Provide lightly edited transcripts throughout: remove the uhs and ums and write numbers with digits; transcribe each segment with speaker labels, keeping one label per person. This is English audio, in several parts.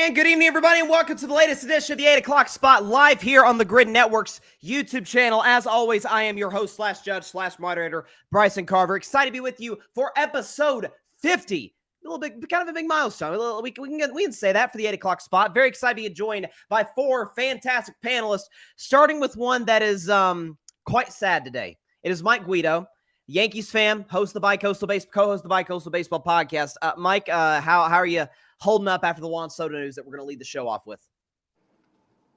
Speaker 1: And good evening, everybody, and welcome to the latest edition of the 8 o'clock spot live here on the Gryd Network's YouTube channel. As always, I am your host / moderator, Bryson Carver. Excited to be with you for episode 50. A little bit, kind of a big milestone. We can say that for the 8 o'clock spot. Very excited to be joined by four fantastic panelists, starting with one that is quite sad today. It is Mike Guido, Yankees fan, co-host of the Bicoastal Baseball podcast. Mike, how are you holding up after the Juan Soto news that we're going to lead the show off with?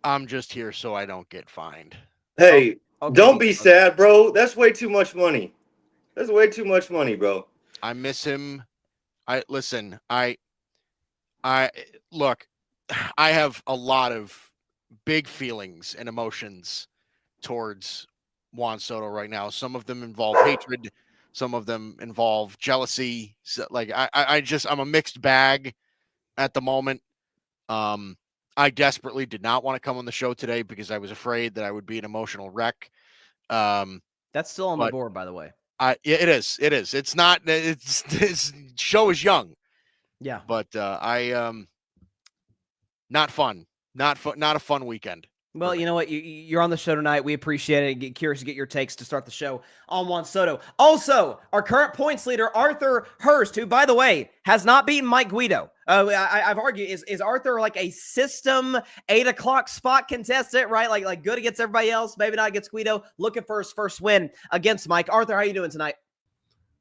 Speaker 2: I'm just here so I don't get fined.
Speaker 3: Hey, don't be sad, bro. That's way too much money. That's way too much money, bro.
Speaker 2: I miss him. I look, I have a lot of big feelings and emotions towards Juan Soto right now. Some of them involve hatred. Some of them involve jealousy. So, I'm a mixed bag at the moment. I desperately did not want to come on the show today because I was afraid that I would be an emotional wreck.
Speaker 1: That's still on the board, by the way.
Speaker 2: It is. It's not. It's show is young.
Speaker 1: Yeah,
Speaker 2: but not fun. Not a fun weekend.
Speaker 1: Well, you know what? You're on the show tonight. We appreciate it. Get curious to get your takes to start the show on Juan Soto. Also, our current points leader, Arthur Hurst, who, by the way, has not beaten Mike Guido. I've argued, is Arthur like a system 8 o'clock spot contestant, right? Like good against everybody else, maybe not against Guido. Looking for his first win against Mike. Arthur, how are you doing tonight?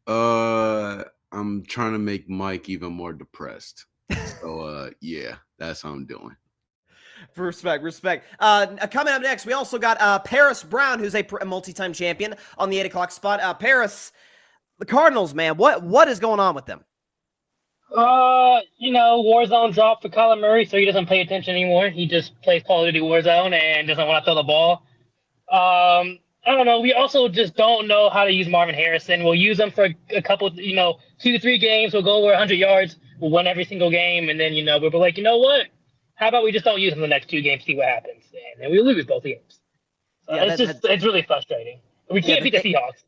Speaker 4: I'm trying to make Mike even more depressed. So, yeah, that's how I'm doing.
Speaker 1: Respect. Coming up next, we also got Paris Brown, who's a multi-time champion on the 8 o'clock spot. Paris, the Cardinals, man, what is going on with them?
Speaker 5: Warzone dropped for Kyler Murray, so he doesn't pay attention anymore. He just plays Call of Duty Warzone and doesn't want to throw the ball. I don't know. We also just don't know how to use Marvin Harrison. We'll use him for a couple, 2 to 3 games. We'll go over 100 yards. We'll win every single game, and then, we'll be like, you know what? How about we just don't use him the next 2 games, see what happens, and then we lose both games. So yeah, it's really frustrating. We can't beat the Seahawks.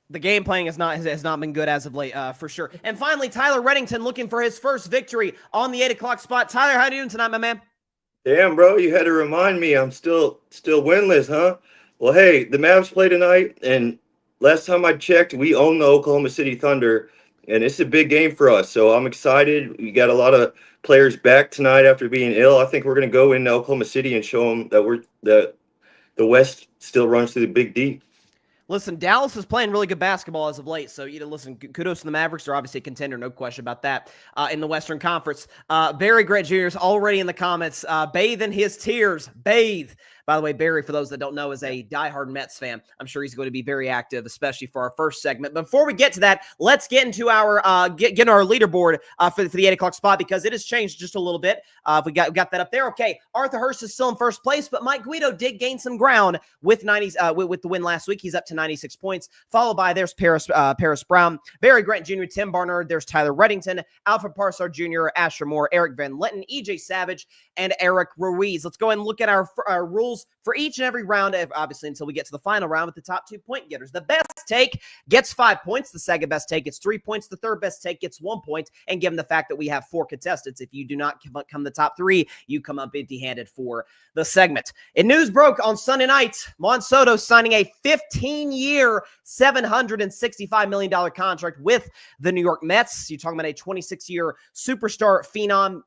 Speaker 1: The game playing has not been good as of late, for sure. And finally, Tyler Redington looking for his first victory on the 8 o'clock spot. Tyler, how are you doing tonight, my man?
Speaker 3: Damn, bro, you had to remind me I'm still winless, huh? Well, hey, the Mavs play tonight, and last time I checked, we own the Oklahoma City Thunder, and it's a big game for us. So I'm excited. We got a lot of players back tonight after being ill. I think we're going to go into Oklahoma City and show them that the West still runs through the Big D.
Speaker 1: Listen, Dallas is playing really good basketball as of late, so listen, kudos to the Mavericks. They're obviously a contender, no question about that, in the Western Conference. Barry Gryd Jr. is already in the comments, bathing his tears. Bathe. By the way, Barry, for those that don't know, is a diehard Mets fan. I'm sure he's going to be very active, especially for our first segment. Before we get to that, let's get into our get our leaderboard for the 8 o'clock spot, because it has changed just a little bit. We got that up there. Okay, Arthur Hurst is still in first place, but Mike Guido did gain some ground with 90s with the win last week. He's up to 96 points, followed by there's Paris Brown, Barry Grant Jr., Tim Barnard, there's Tyler Redington, Alfred Parsard Jr., Asher Moore, Eric Van Litten, EJ Savage, and Eric Ruiz. Let's go ahead and look at our rules for each and every round, obviously, until we get to the final round with the top 2 point getters. The best take gets 5 points. The second best take gets 3 points. The third best take gets 1 point. And given the fact that we have 4 contestants, if you do not come the top 3, you come up empty-handed for the segment. And news broke on Sunday night. Juan Soto signing a 15-year, $765 million contract with the New York Mets. You're talking about a 26-year superstar phenom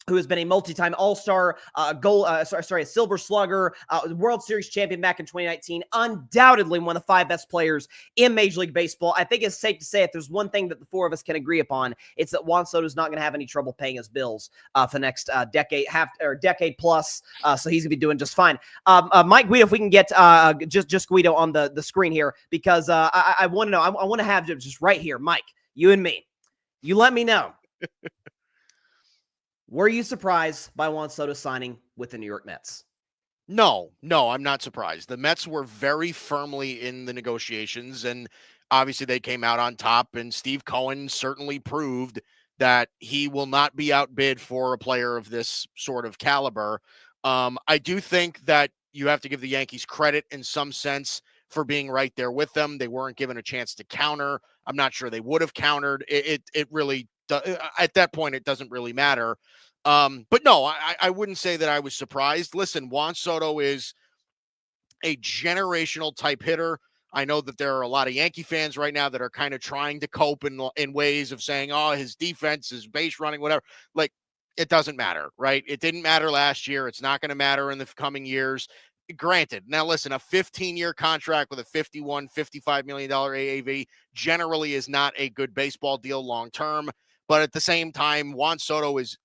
Speaker 1: who has been a multi-time All-Star, a Silver Slugger, World Series champion back in 2019, undoubtedly one of the 5 best players in Major League Baseball. I think it's safe to say if there's one thing that the 4 of us can agree upon, it's that Juan Soto is not going to have any trouble paying his bills for the next decade plus. So he's going to be doing just fine. Mike Guido, if we can get just Guido on the screen here, because I want to know. I want to have just right here, Mike, you and me. You let me know. Were you surprised by Juan Soto signing with the New York Mets?
Speaker 2: No, I'm not surprised. The Mets were very firmly in the negotiations, and obviously they came out on top, and Steve Cohen certainly proved that he will not be outbid for a player of this sort of caliber. I do think that you have to give the Yankees credit in some sense for being right there with them. They weren't given a chance to counter. I'm not sure they would have countered. It really, at that point, it doesn't really matter. But no, I wouldn't say that I was surprised. Listen, Juan Soto is a generational type hitter. I know that there are a lot of Yankee fans right now that are kind of trying to cope in ways of saying, oh, his defense, his base running, whatever. Like, it doesn't matter, right? It didn't matter last year. It's not going to matter in the coming years. Granted, now listen, a 15-year contract with a $55 million AAV generally is not a good baseball deal long term. But at the same time, Juan Soto is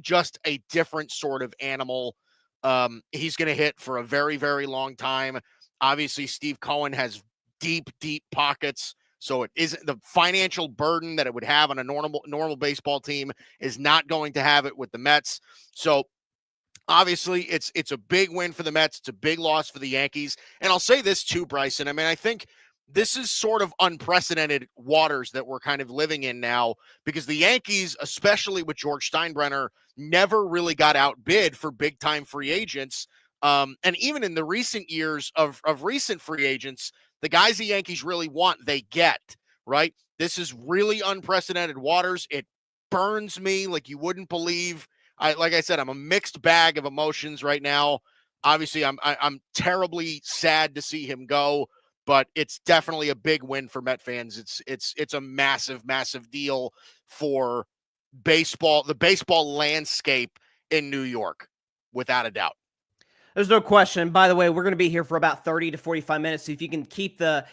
Speaker 2: just a different sort of animal. He's going to hit for a very, very long time. Obviously, Steve Cohen has deep, deep pockets. So it isn't the financial burden that it would have on a normal baseball team is not going to have it with the Mets. So obviously it's a big win for the Mets. It's a big loss for the Yankees. And I'll say this too, Bryson. I mean, I think this is sort of unprecedented waters that we're kind of living in now because the Yankees, especially with George Steinbrenner, never really got outbid for big time free agents. And even in the recent years of recent free agents, the guys the Yankees really want, they get, right? This is really unprecedented waters. It burns me like you wouldn't believe. Like I said, I'm a mixed bag of emotions right now. Obviously, I'm terribly sad to see him go, but it's definitely a big win for Met fans. It's a massive, massive deal for baseball, the baseball landscape in New York, without a doubt.
Speaker 1: There's no question. By the way, we're going to be here for about 30 to 45 minutes. So if you can keep the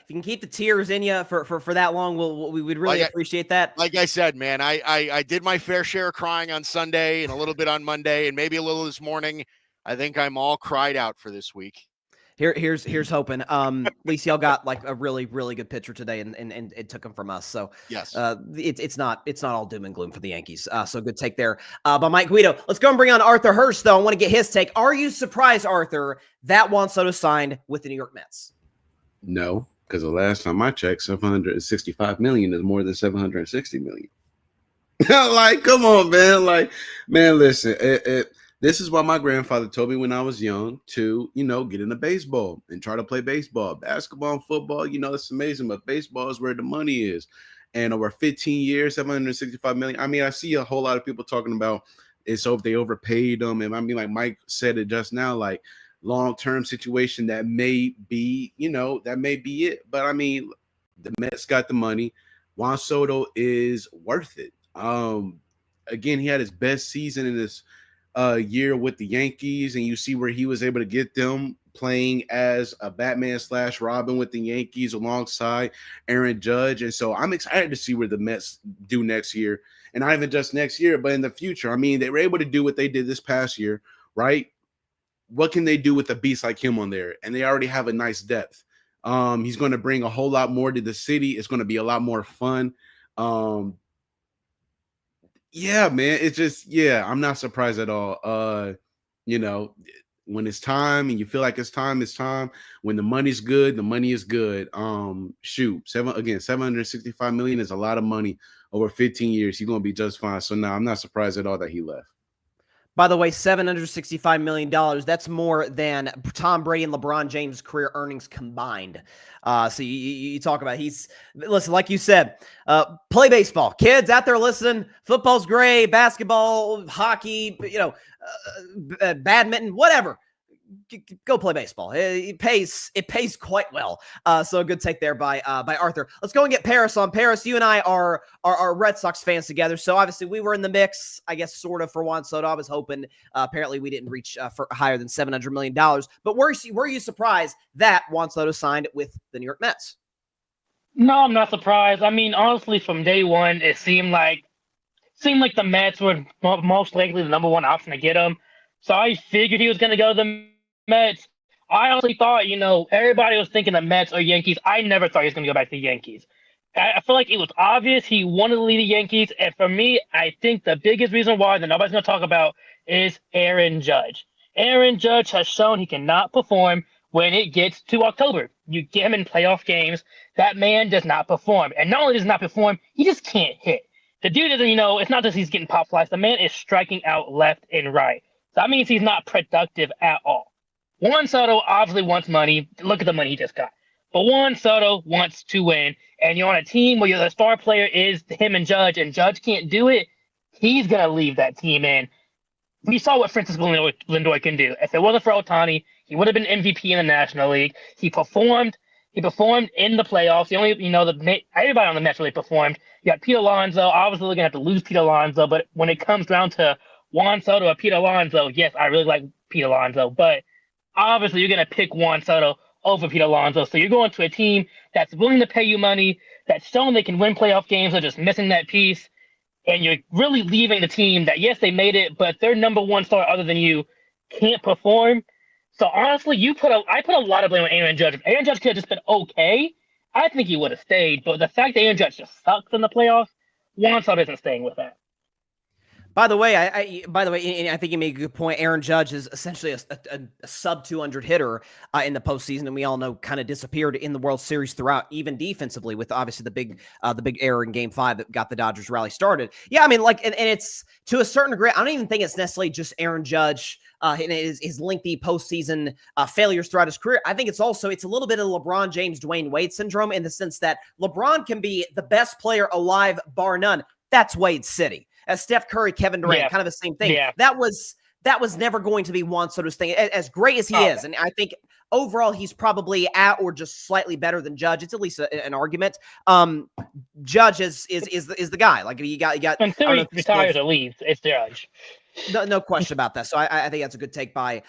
Speaker 1: tears in you for that long, we would really appreciate that.
Speaker 2: Like I said, man, I did my fair share of crying on Sunday and a little bit on Monday and maybe a little this morning. I think I'm all cried out for this week.
Speaker 1: Here's hoping. At least y'all got like a really, really good pitcher today, and it took him from us. So
Speaker 2: yes,
Speaker 1: it's not all doom and gloom for the Yankees. So good take there by Mike Guido. Let's go and bring on Arthur Hurst though. I want to get his take. Are you surprised, Arthur, that Juan Soto signed with the New York Mets?
Speaker 4: No, because the last time I checked, $765 million is more than $760 million. Like, come on, man. Like, man, listen. This is why my grandfather told me when I was young to, get into baseball and try to play baseball. Basketball and football, it's amazing, but baseball is where the money is. And over 15 years, $765 million. I mean, I see a whole lot of people talking about it. So if they overpaid them, and I mean, like Mike said it just now, like long-term situation that may be, that may be it. But I mean, the Mets got the money. Juan Soto is worth it. Again, he had his best season in this year with the Yankees, and you see where he was able to get them playing as a Batman / Robin with the Yankees alongside Aaron Judge. And so I'm excited to see where the Mets do next year, and not even just next year, but in the future. I mean, they were able to do what they did this past year, right? What can they do with a beast like him on there? And they already have a nice depth. He's going to bring a whole lot more to the city. It's going to be a lot more fun. Yeah, man. It's just, I'm not surprised at all. When it's time and you feel like it's time. When the money's good, the money is good. $765 million is a lot of money over 15 years. He's going to be just fine. So no, I'm not surprised at all that he left.
Speaker 1: By the way, $765 million, that's more than Tom Brady and LeBron James' career earnings combined. So you talk about listen, like you said, play baseball. Kids out there listening, football's great, basketball, hockey, badminton, whatever. Go play baseball. It pays quite well. So a good take there by Arthur. Let's go and get Paris on. Paris, you and I are Red Sox fans together. So obviously we were in the mix, I guess, sort of for Juan Soto. I was hoping. Apparently we didn't reach for higher than $700 million. But were you surprised that Juan Soto signed with the New York Mets?
Speaker 5: No, I'm not surprised. I mean, honestly, from day one, it seemed like the Mets were most likely the number one option to get him. So I figured he was going to go to the Mets. I honestly thought, everybody was thinking the Mets or Yankees. I never thought he was going to go back to the Yankees. I feel like it was obvious he wanted to leave the Yankees. And for me, I think the biggest reason why that nobody's going to talk about is Aaron Judge. Aaron Judge has shown he cannot perform when it gets to October. You get him in playoff games, that man does not perform. And not only does he not perform, he just can't hit. The dude doesn't, it's not just he's getting pop flies. The man is striking out left and right. So that means he's not productive at all. Juan Soto obviously wants money. Look at the money he just got. But Juan Soto wants to win. And you're on a team where the star player is him and Judge Can't do it. He's going to leave that team in. we saw what Francisco Lindor can do. If it wasn't for Ohtani, he would have been MVP in the National League. He performed. He performed in the playoffs. The only, everybody on the Mets really performed. You got Pete Alonso. Obviously, we're gonna have to lose Pete Alonso, but when it comes down to Juan Soto or Pete Alonso, yes, I really like Pete Alonso, but obviously you're gonna pick Juan Soto over Pete Alonso. So you're going to a team that's willing to pay you money, that's shown they can win playoff games, they're just missing that piece, and you're really leaving the team that, yes, they made it, but their number one star other than you can't perform. So honestly, I put a lot of blame on Aaron Judge. If Aaron Judge could have just been okay, I think he would have stayed. But the fact that Aaron Judge just sucks in the playoffs, Juan Soto isn't staying with that.
Speaker 1: By the way, I think you made a good point. Aaron Judge is essentially a sub 200 hitter in the postseason, and we all know kind of disappeared in the World Series throughout, even defensively, with obviously the big error in Game 5 that got the Dodgers rally started. Yeah, I mean, and it's to a certain degree. I don't even think it's necessarily just Aaron Judge and his lengthy postseason failures throughout his career. I think it's a little bit of LeBron James, Dwayne Wade syndrome, in the sense that LeBron can be the best player alive, bar none. That's Wade's city. As Steph Curry, Kevin Durant, kind of the same thing. Yeah. That was never going to be Juan Soto's thing. As great as he is, and I think overall he's probably at or just slightly better than Judge. It's at least an argument. Judge is the guy. Like you got
Speaker 5: until he retires or leaves, it's Judge.
Speaker 1: No question about that. So I think that's a good take by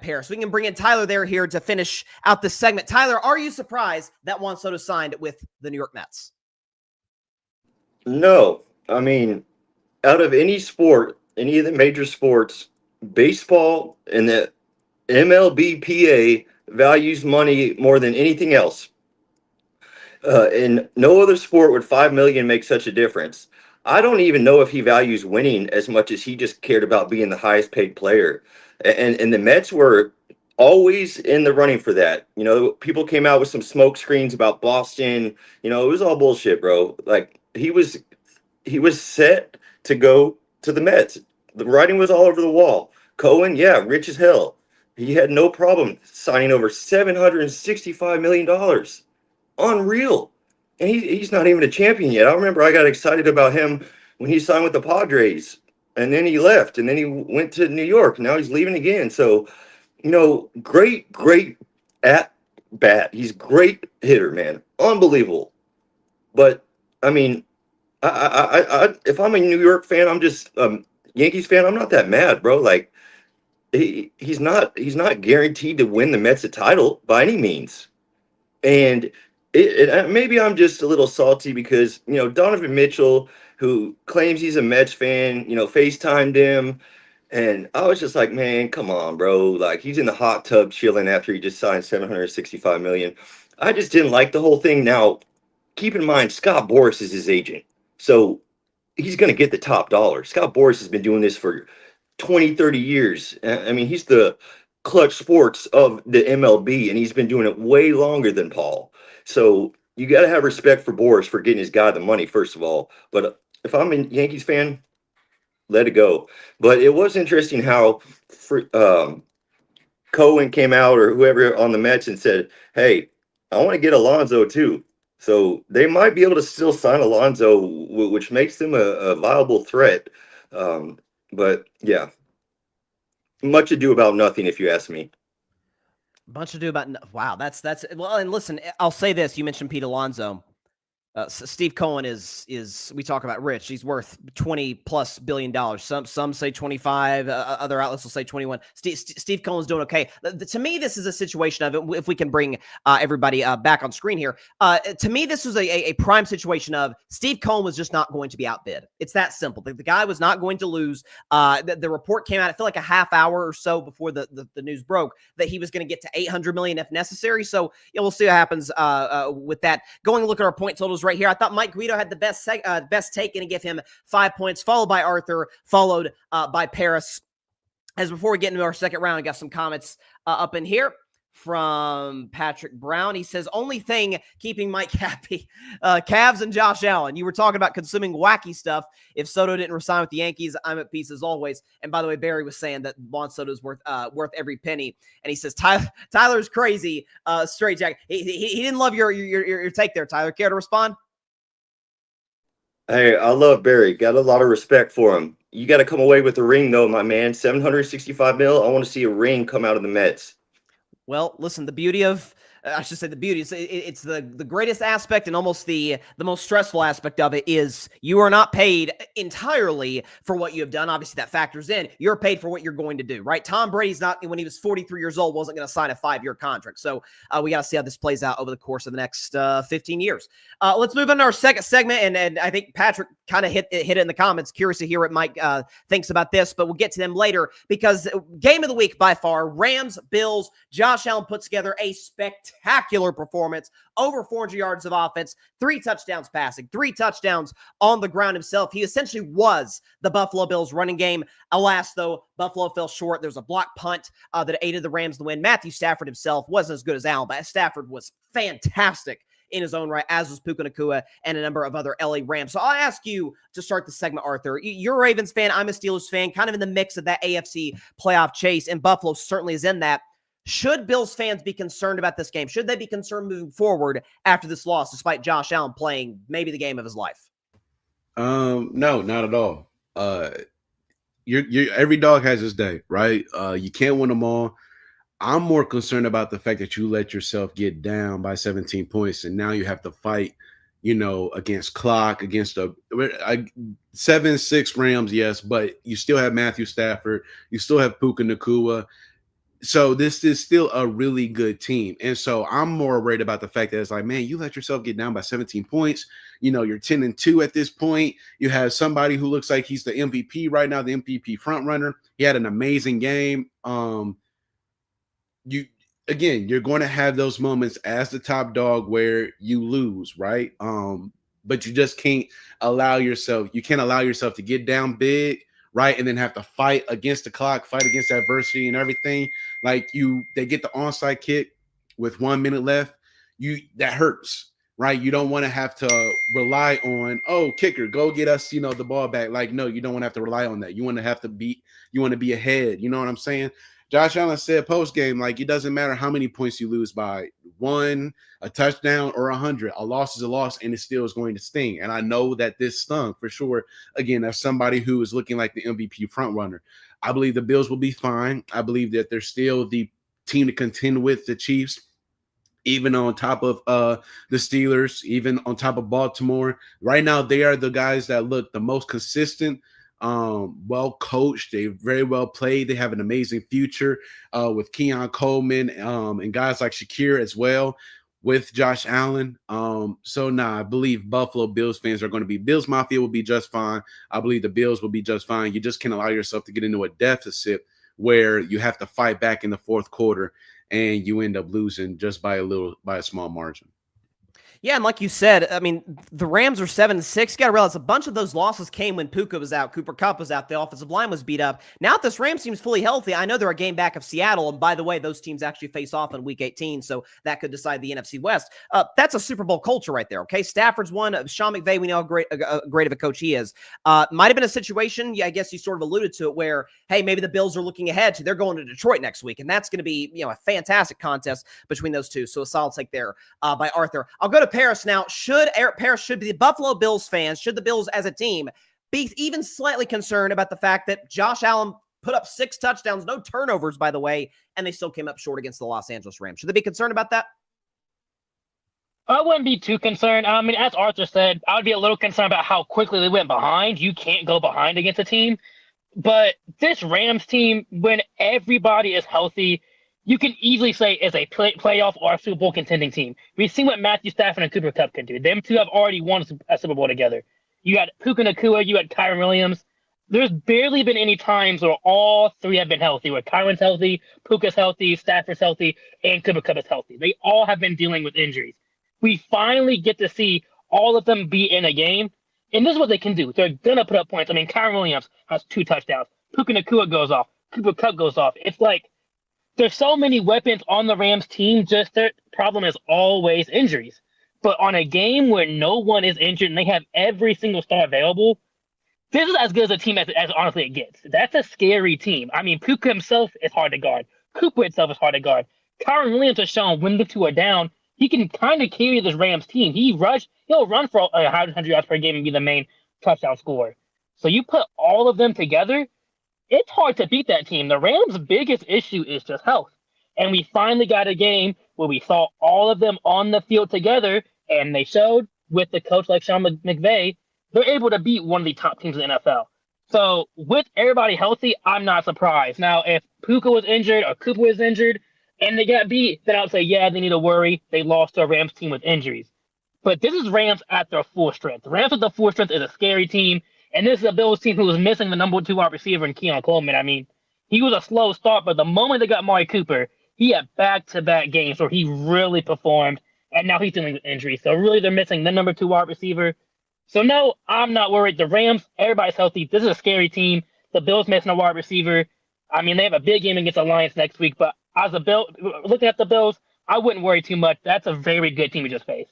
Speaker 1: Paris. We can bring in Tyler here to finish out this segment. Tyler, are you surprised that Juan Soto signed with the New York Mets?
Speaker 3: No, I mean, out of any sport, any of the major sports, baseball and the MLBPA values money more than anything else. In no other sport would $5 million make such a difference. I don't even know if he values winning as much as he just cared about being the highest paid player. And the Mets were always in the running for that. People came out with some smoke screens about Boston. It was all bullshit, bro. Like he was set to go to the Mets. The writing was all over the wall. Cohen, yeah, rich as hell. He had no problem signing over $765 million. Unreal. And he's not even a champion yet. I remember I got excited about him when he signed with the Padres. And then he left. And then he went to New York. Now he's leaving again. So, great at bat. He's a great hitter, man. Unbelievable. But, I mean, I if I'm a New York fan, I'm just Yankees fan. I'm not that mad, bro. Like he's not guaranteed to win the Mets a title by any means. And maybe I'm just a little salty because Donovan Mitchell, who claims he's a Mets fan, FaceTimed him, and I was just like, man, come on, bro. Like he's in the hot tub chilling after he just signed $765 million. I just didn't like the whole thing. Now, keep in mind, Scott Boras is his agent. So he's going to get the top dollar. Scott Boras has been doing this for 20, 30 years. I mean, he's the Clutch Sports of the MLB, and he's been doing it way longer than Paul. So you got to have respect for Boras for getting his guy the money, first of all. But if I'm a Yankees fan, let it go. But it was interesting how Cohen came out or whoever on the Mets and said, hey, I want to get Alonso too. So they might be able to still sign Alonso, which makes them a viable threat. But yeah, much ado about nothing, if you ask me.
Speaker 1: Much ado about wow. That's well. And listen, I'll say this: you mentioned Pete Alonso. Steve Cohen is we talk about rich. He's worth $20+ billion. Some say 25. Other outlets will say 21. Steve Cohen's doing okay. To me, this is a situation of it. If we can bring everybody back on screen here, to me, this was a prime situation of Steve Cohen was just not going to be outbid. It's that simple. The guy was not going to lose. The report came out, I feel like a half hour or so before the news broke, that he was going to get to $800 million if necessary. So we'll see what happens with that. Going to look at our point totals right here. I thought Mike Guido had the best take, and give him 5 points, followed by Arthur, followed by Paris. As before we get into our second round, I got some comments up in here from Patrick Brown. He says, only thing keeping Mike happy, Cavs and Josh Allen. You were talking about consuming wacky stuff. If Soto didn't resign with the Yankees, I'm at peace as always. And by the way, Barry was saying that Juan Soto's worth every penny. And he says, Tyler's crazy. Straight Jack. He didn't love your take there, Tyler. Care to respond?
Speaker 3: Hey, I love Barry. Got a lot of respect for him. you got to come away with a ring, though, my man. 765 mil. I want to see a ring come out of the Mets.
Speaker 1: Well, listen, the beauty of I should say the beauty is it's the greatest aspect and almost the most stressful aspect of it is you are not paid entirely for what you have done. Obviously, that factors in. You're paid for what you're going to do, right? Tom Brady's not, when he was 43 years old, wasn't going to sign a 5-year contract. So we got to see how this plays out over the course of the next 15 years. Let's move on to our second segment, and I think Patrick kind of hit it in the comments. Curious to hear what Mike thinks about this, but we'll get to them later because game of the week by far, Rams, Bills. Josh Allen puts together a spectacular performance, over 400 yards of offense, 3 touchdowns passing, 3 touchdowns on the ground himself. He essentially was the Buffalo Bills running game. Alas, though, Buffalo fell short. There's a block punt that aided the Rams to win. Matthew Stafford himself wasn't as good as Allen, but Stafford was fantastic in his own right, as was Puka Nacua and a number of other LA Rams. So I'll ask you to start the segment, Arthur. You're a Ravens fan. I'm a Steelers fan, kind of in the mix of that AFC playoff chase, and Buffalo certainly is in that. Should Bills fans be concerned about this game? Should they be concerned moving forward after this loss, despite Josh Allen playing maybe the game of his life?
Speaker 4: No, not at all. You're every dog has his day, right? You can't win them all. I'm more concerned about the fact that you let yourself get down by 17 points, and now you have to fight, against clock, against a 7-6 Rams, yes, but you still have Matthew Stafford, you still have Puka Nacua. So this is still a really good team. And so I'm more worried about the fact that it's like, man, you let yourself get down by 17 points. You're 10-2 at this point. You have somebody who looks like he's the MVP right now, the MVP front runner. He had an amazing game. You're going to have those moments as the top dog where you lose, right? But you just can't allow yourself to get down big, right? And then have to fight against the clock, fight against adversity and everything. Like they get the onside kick with 1 minute left. That hurts, right? You don't want to have to rely on, kicker, go get us, the ball back. Like, no, you don't want to have to rely on that. You want to be ahead. You know what I'm saying? Josh Allen said post-game, like, it doesn't matter how many points you lose by, 1, a touchdown, or 100. A loss is a loss, and it still is going to sting. And I know that this stung for sure. Again, as somebody who is looking like the MVP frontrunner, I believe the Bills will be fine. I believe that they're still the team to contend with the Chiefs, even on top of the Steelers, even on top of Baltimore. Right now, they are the guys that look the most consistent, well coached. They very well played. They have an amazing future with Keon Coleman and guys like Shakir as well with Josh Allen. I believe Buffalo Bills fans are going to be, Bills Mafia will be just fine. I believe the Bills will be just fine. You just can't allow yourself to get into a deficit where you have to fight back in the fourth quarter and you end up losing just by a small margin.
Speaker 1: Yeah, and like you said, I mean, the Rams are 7-6. You got to realize a bunch of those losses came when Puka was out, Cooper Kupp was out, the offensive line was beat up. Now that this Rams team's fully healthy, I know they're a game back of Seattle, and by the way, those teams actually face off in Week 18, so that could decide the NFC West. That's a Super Bowl culture right there, okay? Stafford's one. Sean McVay, we know how great of a coach he is. Might have been a situation, I guess you sort of alluded to it, where, hey, maybe the Bills are looking ahead to, they're going to Detroit next week, and that's going to be, a fantastic contest between those two, so a solid take there by Arthur. I'll go to Paris now. Should the Buffalo Bills fans, should the Bills as a team be even slightly concerned about the fact that Josh Allen put up 6 touchdowns, no turnovers, by the way, and they still came up short against the Los Angeles Rams? Should they be concerned about that?
Speaker 5: I wouldn't be too concerned. I mean, as Arthur said, I would be a little concerned about how quickly they went behind. You can't go behind against a team. But this Rams team, when everybody is healthy, you can easily say is a playoff or a Super Bowl contending team. We've seen what Matthew Stafford and Cooper Kupp can do. Them two have already won a Super Bowl together. You had Puka Nacua, you had Kyron Williams. There's barely been any times where all three have been healthy, where Kyron's healthy, Puka's healthy, Stafford's healthy, and Cooper Kupp is healthy. They all have been dealing with injuries. We finally get to see all of them be in a game, and this is what they can do. They're going to put up points. I mean, Kyron Williams has 2 touchdowns. Puka Nacua goes off. Cooper Kupp goes off. It's like, there's so many weapons on the Rams team, just their problem is always injuries. But on a game where no one is injured and they have every single star available, this is as good as a team as honestly it gets. That's a scary team. I mean, Puka himself is hard to guard. Cooper itself is hard to guard. Kyron Williams has shown when the two are down, he can kind of carry this Rams team. He'll run for 100 yards per game and be the main touchdown scorer. So you put all of them together, it's hard to beat that team. The Rams' biggest issue is just health. And we finally got a game where we saw all of them on the field together, and they showed with the coach like Sean McVay, they're able to beat one of the top teams in the NFL. So with everybody healthy, I'm not surprised. Now, if Puka was injured or Cooper was injured and they got beat, then I would say, yeah, they need to worry. They lost to a Rams team with injuries. But this is Rams at their full strength. Rams at their full strength is a scary team. And this is a Bills team who was missing the number 2 wide receiver in Keon Coleman. I mean, he was a slow start, but the moment they got Amari Cooper, he had back-to-back games where he really performed, and now he's dealing with injuries. So really, they're missing the number 2 wide receiver. So no, I'm not worried. The Rams, everybody's healthy. This is a scary team. The Bills missing a wide receiver. I mean, they have a big game against the Lions next week, but as a Bill, looking at the Bills, I wouldn't worry too much. That's a very good team we just faced.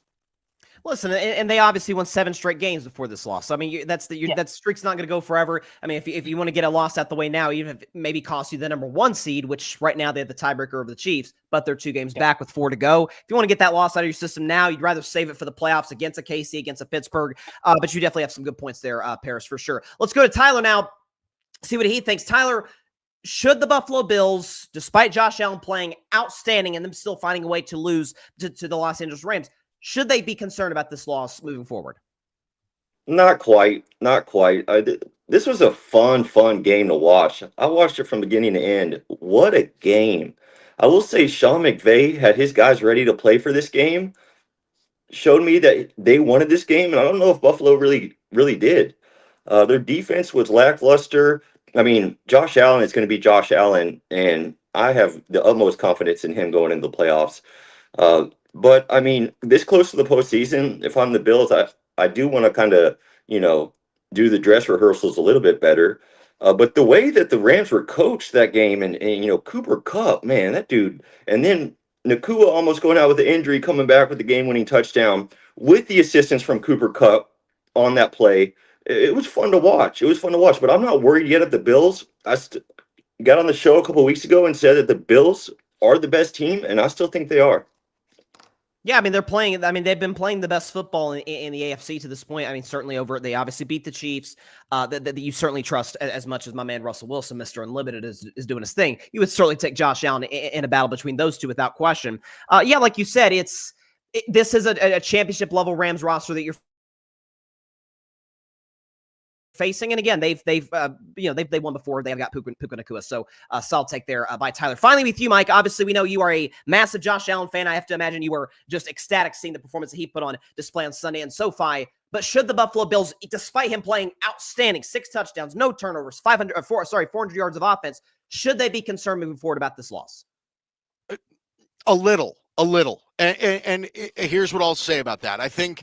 Speaker 1: Listen, and they obviously won 7 straight games before this loss. So, I mean, that streak's not going to go forever. I mean, if you want to get a loss out the way now, even if it maybe costs you the number 1 seed, which right now they have the tiebreaker over the Chiefs, but they're 2 games back with 4 to go. If you want to get that loss out of your system now, you'd rather save it for the playoffs against a KC, against a Pittsburgh. But you definitely have some good points there, Paris, for sure. Let's go to Tyler now, see what he thinks. Tyler, should the Buffalo Bills, despite Josh Allen playing outstanding and them still finding a way to lose to the Los Angeles Rams, should they be concerned about this loss moving forward?
Speaker 3: Not quite. Not quite. This was a fun game to watch. I watched it from beginning to end. What a game. I will say Sean McVay had his guys ready to play for this game. Showed me that they wanted this game, and I don't know if Buffalo really did. Their defense was lackluster. I mean, Josh Allen is going to be Josh Allen, and I have the utmost confidence in him going into the playoffs. But I mean, this close to the postseason, if I'm the Bills, I do want to kind of, do the dress rehearsals a little bit better. But the way that the Rams were coached that game and Cooper Kupp, man, that dude, and then Nakua almost going out with an injury, coming back with the game-winning touchdown with the assistance from Cooper Kupp on that play. It was fun to watch. But I'm not worried yet at the Bills. I got on the show a couple of weeks ago and said that the Bills are the best team, and I still think they are.
Speaker 1: Yeah, I mean, they've been playing the best football in the AFC to this point. I mean, certainly they obviously beat the Chiefs, that you certainly trust as much as my man Russell Wilson, Mr. Unlimited, is doing his thing. You would certainly take Josh Allen in a battle between those two without question. Yeah, like you said, this is a championship level Rams roster that you're facing, and again, they've won before. They've got Puka Nakua, so solid take there by Tyler. Finally, with you, Mike. Obviously, we know you are a massive Josh Allen fan. I have to imagine you were just ecstatic seeing the performance that he put on display on Sunday in SoFi. But should the Buffalo Bills, despite him playing outstanding, 6 touchdowns, no turnovers, 400 yards of offense, should they be concerned moving forward about this loss?
Speaker 2: A little. And here's what I'll say about that. I think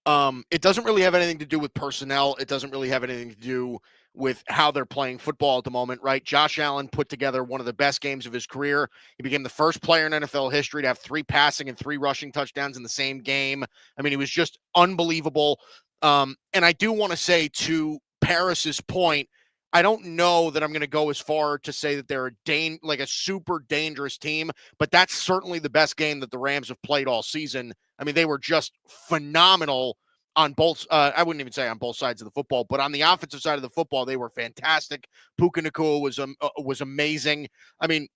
Speaker 2: it doesn't really have anything to do with personnel. It doesn't really have anything to do with how they're playing football at the moment, right? Josh Allen put together one of the best games of his career. He became the first player in NFL history to have 3 passing and 3 rushing touchdowns in the same game. I mean, he was just unbelievable. And I do want to say, to Paris's point, I don't know that I'm going to go as far to say that they're a super dangerous team, but that's certainly the best game that the Rams have played all season. I mean, they were just phenomenal on both. I wouldn't even say on both sides of the football, but on the offensive side of the football, they were fantastic. Puka Nakua was amazing. I mean,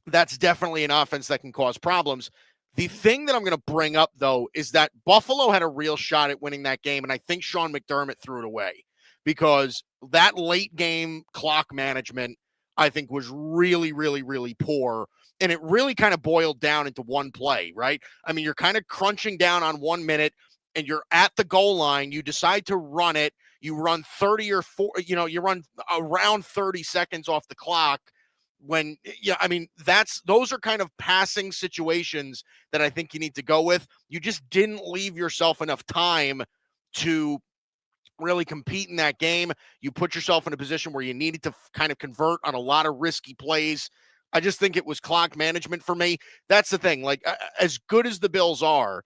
Speaker 2: that's definitely an offense that can cause problems. The thing that I'm going to bring up, though, is that Buffalo had a real shot at winning that game, and I think Sean McDermott threw it away because that late game clock management, I think, was really, really, really poor. And it really kind of boiled down into one play, right? I mean, you're kind of crunching down on 1 minute and you're at the goal line. You decide to run it. You run 30 or 40, you run around 30 seconds off the clock when, I mean, those are kind of passing situations that I think you need to go with. You just didn't leave yourself enough time to really compete in that game. You put yourself in a position where you needed to kind of convert on a lot of risky plays. I just think it was clock management for me. That's the thing. Like, as good as the Bills are,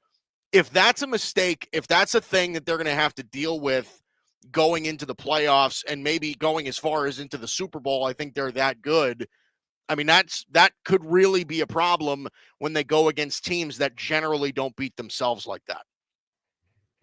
Speaker 2: if that's a mistake, if that's a thing that they're going to have to deal with going into the playoffs and maybe going as far as into the Super Bowl, I think they're that good. I mean, that could really be a problem when they go against teams that generally don't beat themselves like that.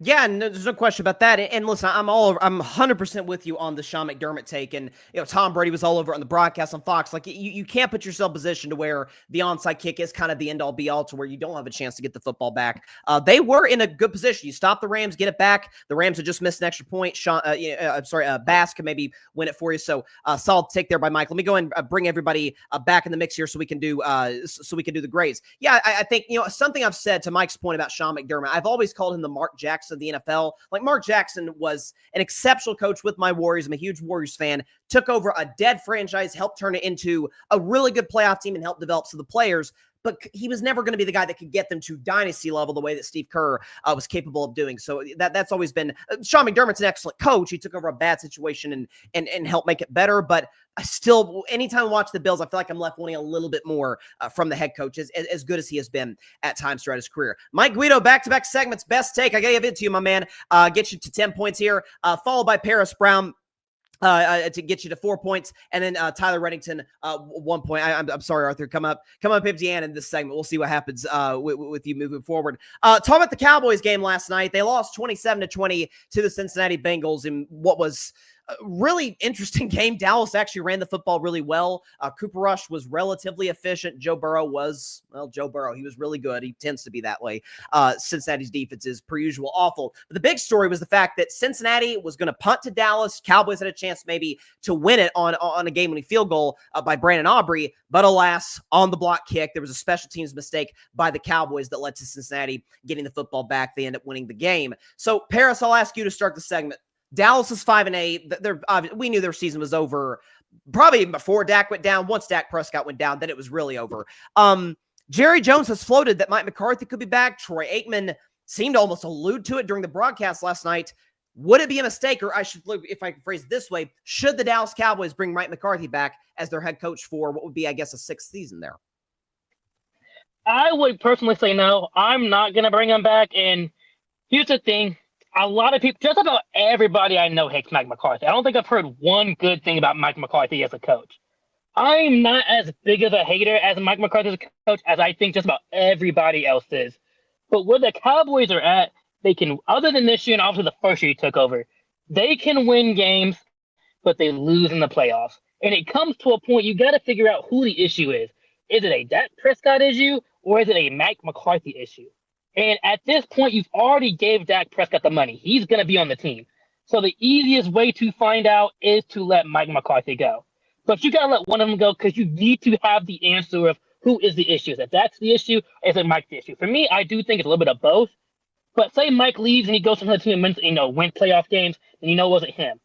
Speaker 1: Yeah, and there's no question about that. And listen, I'm 100% with you on the Sean McDermott take. And Tom Brady was all over on the broadcast on Fox. Like you can't put yourself in a position to where the onside kick is kind of the end all be all to where you don't have a chance to get the football back. They were in a good position. You stop the Rams, get it back. The Rams had just missed an extra point. Bass can maybe win it for you. So solid take there by Mike. Let me go and bring everybody back in the mix here so we can do the grades. Yeah, I think something I've said to Mike's point about Sean McDermott. I've always called him the Mark Jackson of the NFL. Like Mark Jackson was an exceptional coach with my Warriors. I'm a huge Warriors fan. Took over a dead franchise, helped turn it into a really good playoff team and helped develop some of the players. But he was never going to be the guy that could get them to dynasty level the way that Steve Kerr was capable of doing. So that's always been Sean McDermott's an excellent coach. He took over a bad situation and helped make it better. But I still, anytime I watch the Bills, I feel like I'm left wanting a little bit more from the head coach, as good as he has been at times throughout his career. Mike Guido, back-to-back segments, best take. I got to give it to you, my man. Get you to 10 points here, followed by Paris Brown. To get you to 4 points, and then Tyler Redington 1 point. I'm sorry, Arthur. Come up, Deanna, in this segment. We'll see what happens with you moving forward. Talk about the Cowboys game last night. They lost 27-20 to the Cincinnati Bengals in what was really interesting game. Dallas actually ran the football really well. Cooper Rush was relatively efficient. Joe Burrow. He was really good. He tends to be that way. Cincinnati's defense is, per usual, awful. But the big story was the fact that Cincinnati was going to punt to Dallas. Cowboys had a chance maybe to win it on a game-winning field goal by Brandon Aubrey. But alas, on the block kick, there was a special teams mistake by the Cowboys that led to Cincinnati getting the football back. They end up winning the game. So, Paris, I'll ask you to start the segment. Dallas is 5-8. We knew their season was over probably even before Dak went down. Once Dak Prescott went down, then it was really over. Jerry Jones has floated that Mike McCarthy could be back. Troy Aikman seemed to almost allude to it during the broadcast last night. Would it be a mistake, or if I can phrase it this way, should the Dallas Cowboys bring Mike McCarthy back as their head coach for what would be, I guess, a sixth season there?
Speaker 5: I would personally say no. I'm not going to bring him back. And here's the thing. A lot of people, just about everybody I know hates Mike McCarthy. I don't think I've heard one good thing about Mike McCarthy as a coach. I'm not as big of a hater as Mike McCarthy as a coach as I think just about everybody else is. But where the Cowboys are at, they can, other than this year and obviously the first year he took over, they can win games, but they lose in the playoffs. And it comes to a point you got to figure out who the issue is. Is it a Dak Prescott issue or is it a Mike McCarthy issue? And at this point, you've already gave Dak Prescott the money. He's going to be on the team. So the easiest way to find out is to let Mike McCarthy go. But you got to let one of them go because you need to have the answer of who is the issue. If that's the issue, is it Mike the issue? For me, I do think it's a little bit of both. But say Mike leaves and he goes to another team and win playoff games, and it wasn't him.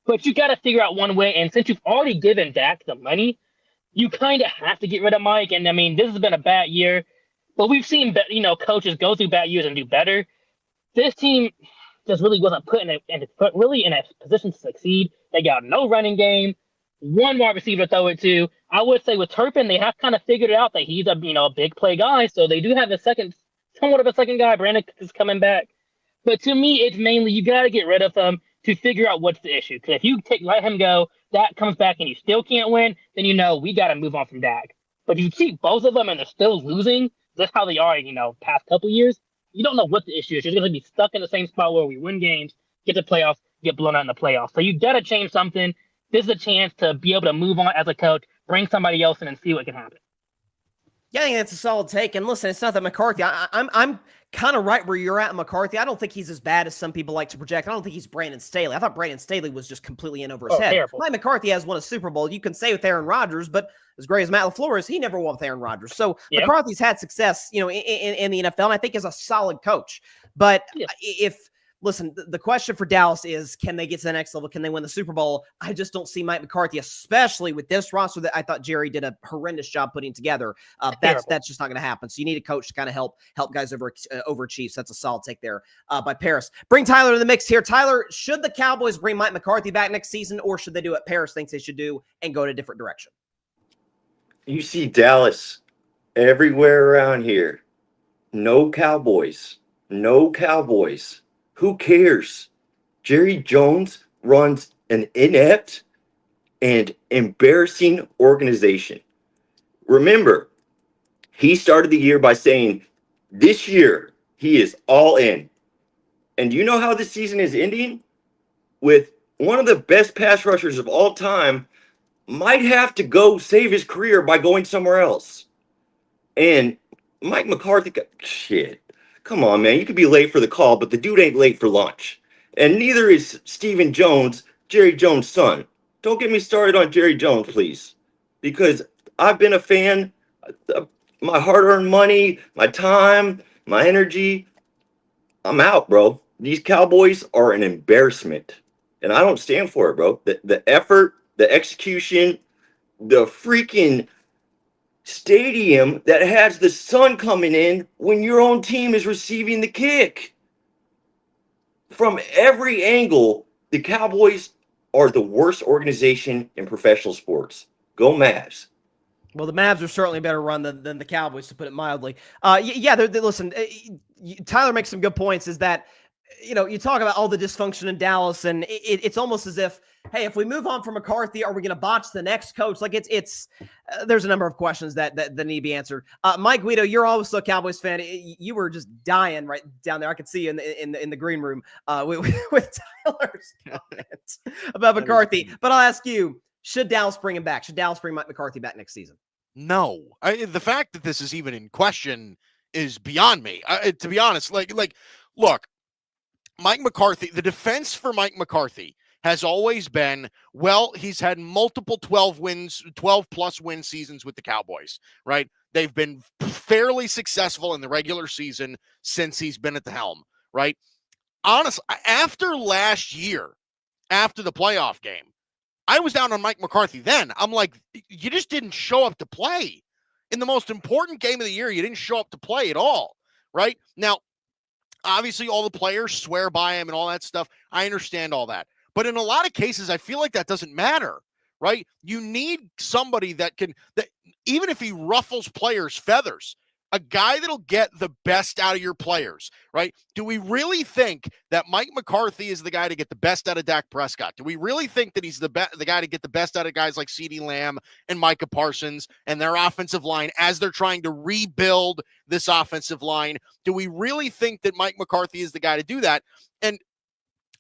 Speaker 5: But you got to figure out one way. And since you've already given Dak the money, you kind of have to get rid of Mike. And, this has been a bad year. But we've seen, coaches go through bad years and do better. This team just really wasn't put in a position to succeed. They got no running game, one wide receiver to throw it to. I would say with Turpin, they have kind of figured it out that he's a big play guy. So they do have somewhat of a second guy. Brandon is coming back. But to me, it's mainly you got to get rid of him to figure out what's the issue. Because if you let him go, Dak comes back and you still can't win, then we got to move on from Dak. But you see both of them and they're still losing. That's how they are, past couple years. You don't know what the issue is. You're going to be stuck in the same spot where we win games, get to playoffs, get blown out in the playoffs. So you got to change something. This is a chance to be able to move on as a coach, bring somebody else in and see what can happen.
Speaker 1: Yeah, I think that's a solid take. And listen, it's not that McCarthy. I'm kind of right where you're at, McCarthy. I don't think he's as bad as some people like to project. I don't think he's Brandon Staley. I thought Brandon Staley was just completely in over his head.
Speaker 5: Terrible.
Speaker 1: Mike McCarthy has won a Super Bowl. You can say with Aaron Rodgers, but as great as Matt LaFleur is, he never won with Aaron Rodgers. So yep. McCarthy's had success, in the NFL, and I think is a solid coach. But listen, the question for Dallas is, can they get to the next level? Can they win the Super Bowl? I just don't see Mike McCarthy, especially with this roster that I thought Jerry did a horrendous job putting together. That's just not going to happen. So you need a coach to kind of help guys overachieve. So that's a solid take there by Paris. Bring Tyler to the mix here. Tyler, should the Cowboys bring Mike McCarthy back next season, or should they do what Paris thinks they should do and go in a different direction?
Speaker 3: You see Dallas everywhere around here. No Cowboys. No Cowboys. Who cares? Jerry Jones runs an inept and embarrassing organization. Remember, he started the year by saying this year he is all in. And do you know how this season is ending? With one of the best pass rushers of all time might have to go save his career by going somewhere else. And Mike McCarthy, shit. Come on, man. You could be late for the call, but the dude ain't late for lunch. And neither is Stephen Jones, Jerry Jones' son. Don't get me started on Jerry Jones, please. Because I've been a fan. My hard-earned money, my time, my energy. I'm out, bro. These Cowboys are an embarrassment. And I don't stand for it, bro. The effort, the execution, the freaking stadium that has the sun coming in when your own team is receiving the kick. From every angle, the Cowboys are the worst organization in professional sports. Go Mavs.
Speaker 1: Well, the Mavs are certainly a better run than the Cowboys, to put it mildly. Listen, Tyler makes some good points, is that, you talk about all the dysfunction in Dallas, and it's almost as if, hey, if we move on from McCarthy, are we going to botch the next coach? Like there's a number of questions that need to be answered. Mike Guido, you're also a Cowboys fan. You were just dying right down there. I could see you in the green room with Tyler's comments about McCarthy. But I'll ask you, should Dallas bring him back? Should Dallas bring Mike McCarthy back next season?
Speaker 2: No. The fact that this is even in question is beyond me. To be honest, look, Mike McCarthy, the defense for Mike McCarthy has always been, well, he's had multiple 12-plus win seasons with the Cowboys, right? They've been fairly successful in the regular season since he's been at the helm, right? Honestly, after last year, after the playoff game, I was down on Mike McCarthy then. I'm like, you just didn't show up to play. In the most important game of the year, you didn't show up to play at all, right? Now, obviously, all the players swear by him and all that stuff. I understand all that. But in a lot of cases, I feel like that doesn't matter, right? You need somebody that even if he ruffles players' feathers, a guy that'll get the best out of your players, right? Do we really think that Mike McCarthy is the guy to get the best out of Dak Prescott? Do we really think that he's the guy to get the best out of guys like CeeDee Lamb and Micah Parsons and their offensive line as they're trying to rebuild this offensive line? Do we really think that Mike McCarthy is the guy to do that? And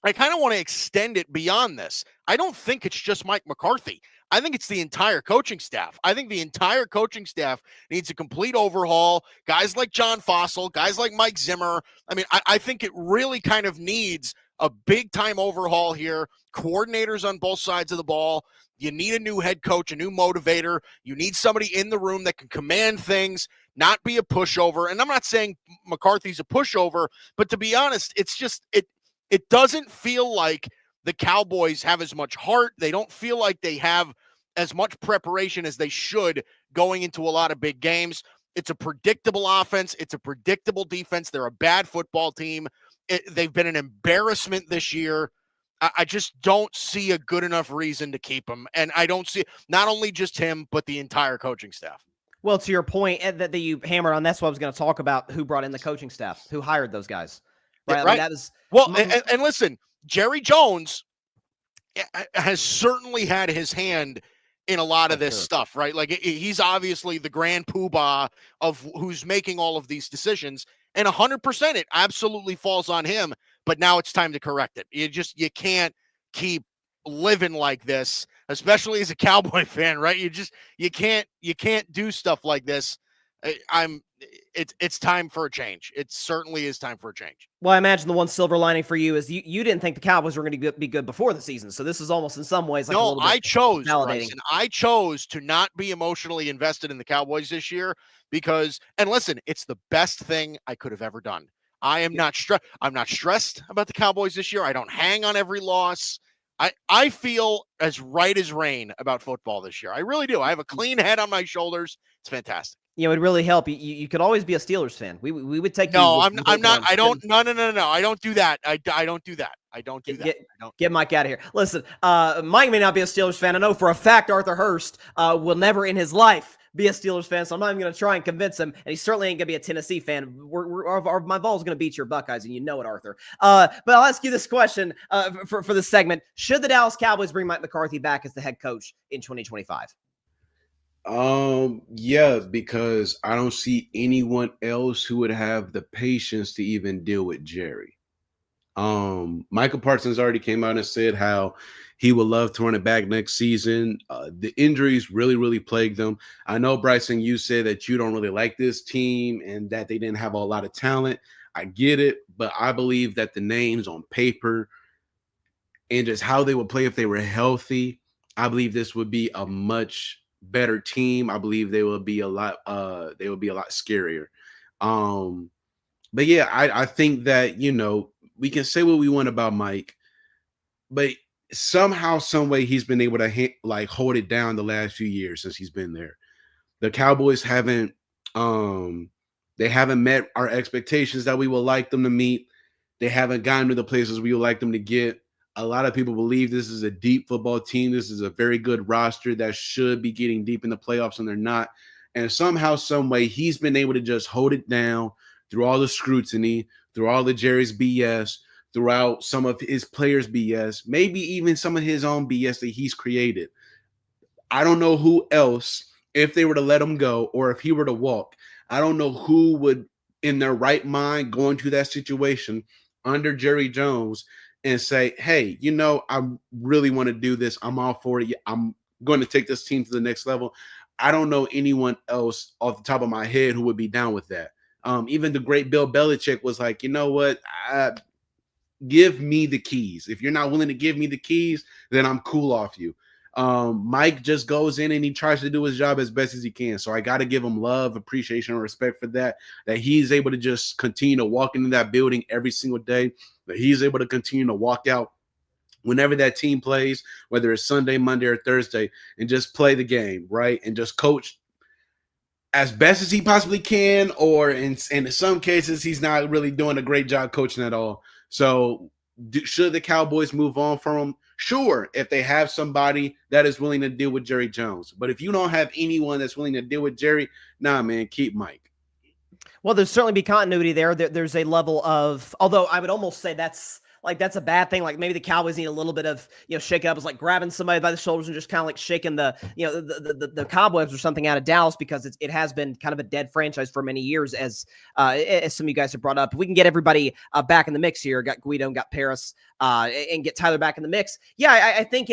Speaker 2: I kind of want to extend it beyond this. I don't think it's just Mike McCarthy. I think it's the entire coaching staff. I think the entire coaching staff needs a complete overhaul. Guys like John Fossil, guys like Mike Zimmer. I mean, I think it really kind of needs a big-time overhaul here. Coordinators on both sides of the ball. You need a new head coach, a new motivator. You need somebody in the room that can command things, not be a pushover. And I'm not saying McCarthy's a pushover, but to be honest, it's just it doesn't feel like the Cowboys have as much heart. They don't feel like they have as much preparation as they should going into a lot of big games. It's a predictable offense. It's a predictable defense. They're a bad football team. They've been an embarrassment this year. I just don't see a good enough reason to keep him. And I don't see not only just him, but the entire coaching staff.
Speaker 1: Well, to your point that you hammered on, that's what I was going to talk about, who brought in the coaching staff, who hired those guys. Right.
Speaker 2: Yeah,
Speaker 1: I
Speaker 2: right.
Speaker 1: mean, that was
Speaker 2: and listen, Jerry Jones has certainly had his hand in a lot of this stuff, right? Like he's obviously the grand poobah of who's making all of these decisions, and 100% it absolutely falls on him. But now it's time to correct it. You can't keep living like this, especially as a Cowboy fan, right? You can't do stuff like this. It's time for a change. It certainly is time for a change.
Speaker 1: Well, I imagine the one silver lining for you is you didn't think the Cowboys were going to be good before the season. So this is almost in some ways like a little bit
Speaker 2: I chose,
Speaker 1: validating.
Speaker 2: Bryson, I chose to not be emotionally invested in the Cowboys this year because, and listen, it's the best thing I could have ever done. I'm not stressed about the Cowboys this year. I don't hang on every loss. I feel as right as rain about football this year. I really do. I have a clean head on my shoulders. It's fantastic.
Speaker 1: It'd really help. You could always be a Steelers fan. We would take.
Speaker 2: No, I'm not. I don't. No. I don't do that. I don't do that. I don't do that.
Speaker 1: Get Mike out of here. Listen, Mike may not be a Steelers fan. I know for a fact Arthur Hurst will never in his life be a Steelers fan, so I'm not even going to try and convince him, and he certainly ain't going to be a Tennessee fan. My ball's going to beat your Buckeyes, and you know it, Arthur. But I'll ask you this question for this segment. Should the Dallas Cowboys bring Mike McCarthy back as the head coach in 2025?
Speaker 4: Yeah, because I don't see anyone else who would have the patience to even deal with Jerry. Michael Parsons already came out and said how he would love to run it back next season. The injuries really, really plagued them. I know, Bryson, you said that you don't really like this team and that they didn't have a lot of talent. I get it, but I believe that the names on paper and just how they would play if they were healthy, I believe this would be a much better team. I believe they would be a lot scarier. But yeah, I think that, we can say what we want about Mike, but somehow, some way, he's been able to hold it down the last few years since he's been there. The Cowboys haven't met our expectations that we would like them to meet. They haven't gotten to the places we would like them to get. A lot of people believe this is a deep football team. This is a very good roster that should be getting deep in the playoffs, and they're not. And somehow, some way, he's been able to just hold it down through all the scrutiny, through all the Jerry's BS, throughout some of his players' BS, maybe even some of his own BS that he's created. I don't know who else, if they were to let him go or if he were to walk, I don't know who would, in their right mind, go into that situation under Jerry Jones and say, hey, I really want to do this. I'm all for it. I'm going to take this team to the next level. I don't know anyone else off the top of my head who would be down with that. Even the great Bill Belichick was like, you know what? Give me the keys. If you're not willing to give me the keys, then I'm cool off you. Mike just goes in and he tries to do his job as best as he can. So I got to give him love, appreciation, and respect for that he's able to just continue to walk into that building every single day, that he's able to continue to walk out whenever that team plays, whether it's Sunday, Monday, or Thursday, and just play the game, right? And just coach as best as he possibly can, or in some cases, he's not really doing a great job coaching at all. So should the Cowboys move on from him? Sure, if they have somebody that is willing to deal with Jerry Jones. But if you don't have anyone that's willing to deal with Jerry, nah, man, keep Mike.
Speaker 1: Well, there's certainly be continuity there. There's a level of, although I would almost say that's a bad thing. Like maybe the Cowboys need a little bit of, shake up. It's like grabbing somebody by the shoulders and just kind of like shaking the cobwebs or something out of Dallas, because it has been kind of a dead franchise for many years, as some of you guys have brought up. If we can get everybody back in the mix here, got Guido and got Paris, and get Tyler back in the mix. Yeah, I think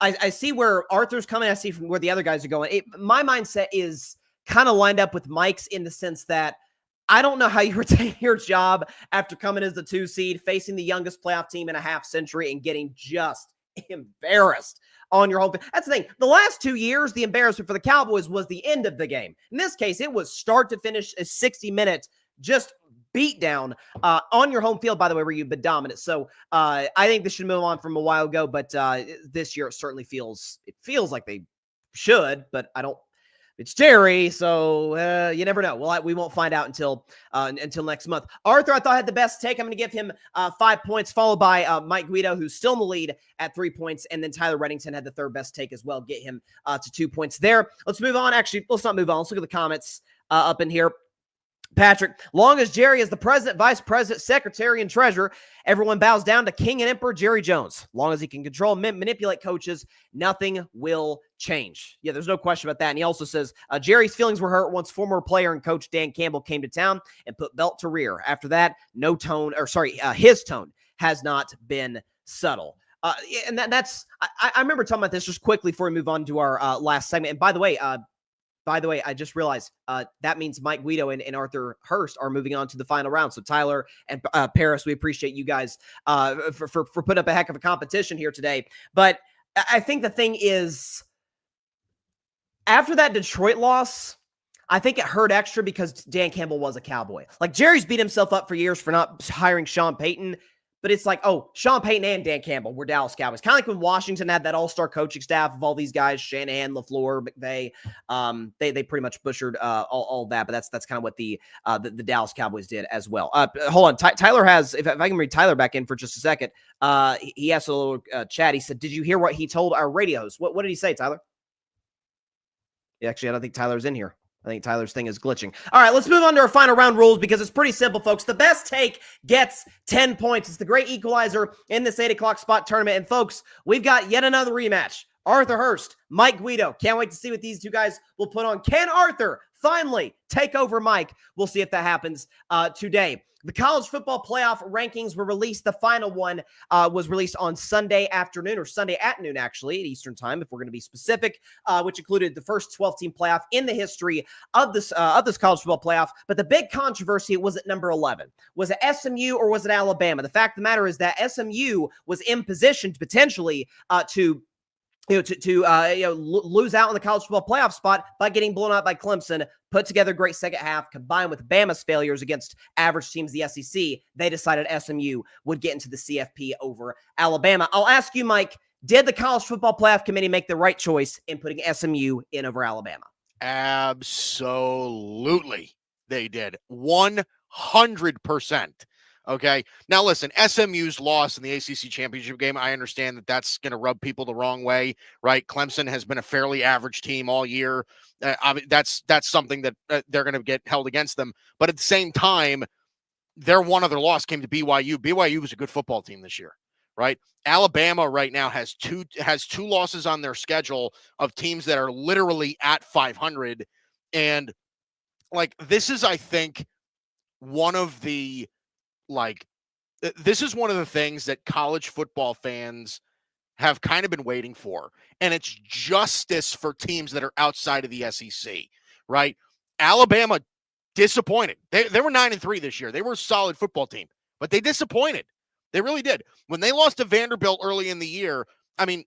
Speaker 1: I see where Arthur's coming. I see from where the other guys are going. My mindset is kind of lined up with Mike's, in the sense that I don't know how you retain your job after coming as the 2 seed, facing the youngest playoff team in a half century, and getting just embarrassed on your home. That's the thing. The last 2 years, the embarrassment for the Cowboys was the end of the game. In this case, it was start to finish, a 60-minute just beat down on your home field, by the way, where you've been dominant. So I think this should move on from a while ago, but this year it certainly feels like they should, but I don't. It's Jerry, so you never know. Well, we won't find out until next month. Arthur, I thought, had the best take. I'm going to give him 5 points, followed by Mike Guido, who's still in the lead at 3 points, and then Tyler Redington had the third best take as well. Get him to 2 points there. Let's move on. Actually, let's not move on. Let's look at the comments up in here. Patrick, long as Jerry is the president, vice president, secretary, and treasurer, everyone bows down to King and Emperor Jerry Jones. Long as he can control and manipulate coaches, nothing will change. Yeah, there's no question about that. And he also says, Jerry's feelings were hurt once former player and coach Dan Campbell came to town and put belt to rear. After that, his tone has not been subtle. And that's, I remember talking about this just quickly before we move on to our last segment. And by the way, I just realized that means Mike Guido and Arthur Hurst are moving on to the final round. So Tyler and Paris, we appreciate you guys for putting up a heck of a competition here today. But I think the thing is, after that Detroit loss, I think it hurt extra because Dan Campbell was a Cowboy. Like, Jerry's beat himself up for years for not hiring Sean Payton. But it's like, oh, Sean Payton and Dan Campbell were Dallas Cowboys. Kind of like when Washington had that all-star coaching staff of all these guys, Shanahan, LaFleur, McVay. They pretty much butchered all that, but that's kind of what the Dallas Cowboys did as well. Hold on. Tyler has, if I can read Tyler back in for just a second, he asked a little chat. He said, did you hear what he told our radios? What did he say, Tyler? Actually, I don't think Tyler's in here. I think Tyler's thing is glitching. All right, let's move on to our final round rules, because it's pretty simple, folks. The best take gets 10 points. It's the great equalizer in this 8 o'clock spot tournament. And, folks, we've got yet another rematch. Arthur Hurst, Mike Guido. Can't wait to see what these two guys will put on. Can Arthur finally take over Mike? We'll see if that happens today. The college football playoff rankings were released. The final one was released on Sunday afternoon, or Sunday at noon, actually, at Eastern time, if we're going to be specific, which included the first 12-team playoff in the history of this college football playoff. But the big controversy was at number 11. Was it SMU or was it Alabama? The fact of the matter is that SMU was in position to potentially to lose out on the college football playoff spot by getting blown out by Clemson. Put together a great second half, combined with Bama's failures against average teams in the SEC. They decided SMU would get into the CFP over Alabama. I'll ask you, Mike, did the college football playoff committee make the right choice in putting SMU in over Alabama?
Speaker 2: Absolutely, they did. 100%. Okay. Now, listen, SMU's loss in the ACC championship game, I understand that that's going to rub people the wrong way, right? Clemson has been a fairly average team all year. That's something that they're going to get held against them. But at the same time, their one other loss came to BYU. BYU was a good football team this year, right? Alabama right now has two losses on their schedule of teams that are literally at 500. And like, this is, I think, this is one of the things that college football fans have kind of been waiting for, and it's justice for teams that are outside of the SEC, right? Alabama disappointed. They were 9-3 this year. They were a solid football team, but they disappointed. They really did. When they lost to Vanderbilt early in the year, I mean,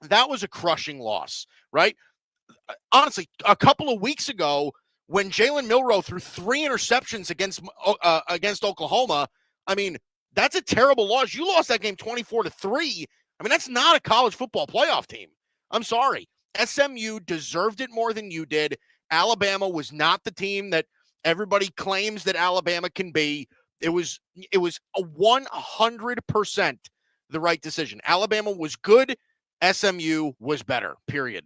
Speaker 2: that was a crushing loss, right? Honestly, a couple of weeks ago, when Jalen Milroe threw 3 interceptions against Oklahoma, I mean, that's a terrible loss. You lost that game 24-3. I mean, that's not a college football playoff team. I'm sorry. SMU deserved it more than you did. Alabama was not the team that everybody claims that Alabama can be. It was a 100% the right decision. Alabama was good. SMU was better, period.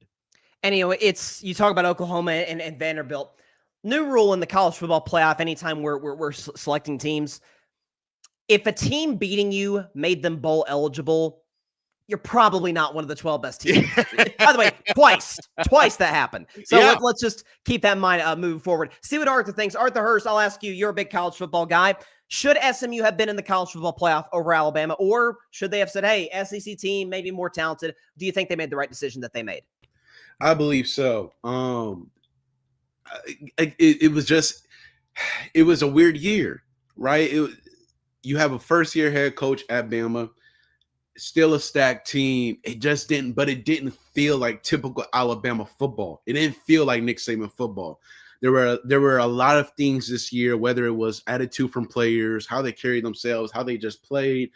Speaker 1: And, you talk about Oklahoma and Vanderbilt. New rule in the college football playoff, anytime we're selecting teams, if a team beating you made them bowl eligible, you're probably not one of the 12 best teams. By the way, twice that happened. So
Speaker 2: yeah.
Speaker 1: let's just keep that in mind moving forward. See what Arthur thinks. Arthur Hurst, I'll ask you, you're a big college football guy. Should SMU have been in the college football playoff over Alabama, or should they have said, hey, SEC team, maybe more talented? Do you think they made the right decision that they made?
Speaker 4: I believe so. It was a weird year, right? You have a first-year head coach at Bama, still a stacked team. It didn't feel like typical Alabama football. It didn't feel like Nick Saban football. There were a lot of things this year, whether it was attitude from players, how they carried themselves, how they just played,